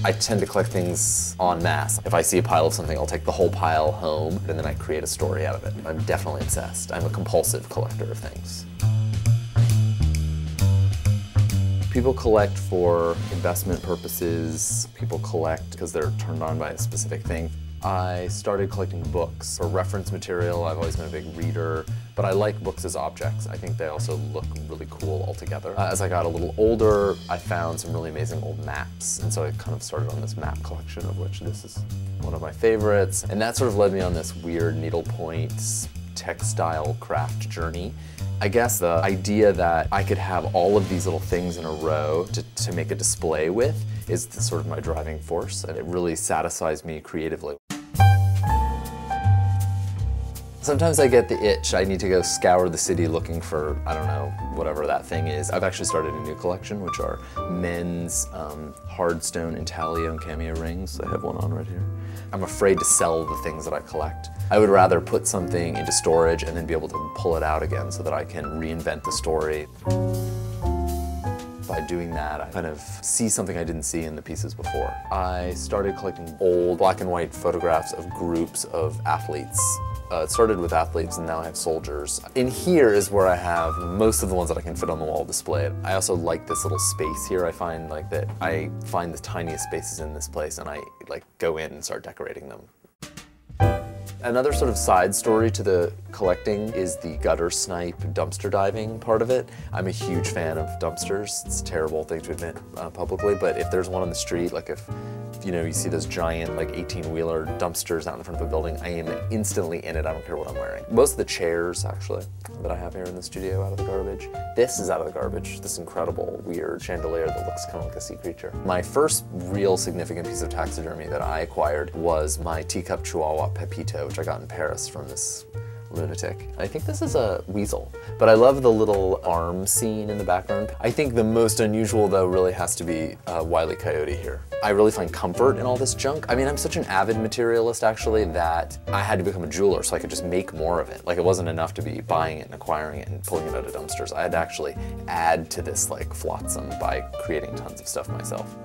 I tend to collect things en masse. If I see a pile of something, I'll take the whole pile home, and then I create a story out of it. I'm definitely obsessed. I'm a compulsive collector of things. People collect for investment purposes. People collect because they're turned on by a specific thing. I started collecting books for reference material. I've always been a big reader, but I like books as objects. I think they also look really cool altogether. As I got a little older, I found some really amazing old maps, and so I kind of started on this map collection, of which this is one of my favorites. And that sort of led me on this weird needlepoint textile craft journey. I guess the idea that I could have all of these little things in a row to make a display with is sort of my driving force, and it really satisfies me creatively. Sometimes I get the itch. I need to go scour the city looking for, I don't know, whatever that thing is. I've actually started a new collection, which are men's hardstone intaglio and cameo rings. I have one on right here. I'm afraid to sell the things that I collect. I would rather put something into storage and then be able to pull it out again so that I can reinvent the story. By doing that, I kind of see something I didn't see in the pieces before. I started collecting old black and white photographs of groups of athletes. It started with athletes, and now I have soldiers. In here is where I have most of the ones that I can fit on the wall displayed. I also like this little space here. I find the tiniest spaces in this place, and I go in and start decorating them. Another sort of side story to the collecting is the gutter snipe dumpster diving part of it. I'm a huge fan of dumpsters. It's a terrible thing to admit publicly, but if there's one on the street, like if you see those giant 18-wheeler dumpsters out in front of a building, I am instantly in it. I don't care what I'm wearing. Most of the chairs, actually, that I have here in the studio out of the garbage. This is out of the garbage, this incredible, weird chandelier that looks kind of like a sea creature. My first real significant piece of taxidermy that I acquired was my teacup chihuahua Pepito, which I got in Paris from this lunatic. I think this is a weasel, but I love the little arm scene in the background. I think the most unusual, though, really has to be Wile E. Coyote here. I really find comfort in all this junk. I mean, I'm such an avid materialist, actually, that I had to become a jeweler so I could just make more of it. It wasn't enough to be buying it and acquiring it and pulling it out of dumpsters. I had to actually add to this flotsam by creating tons of stuff myself.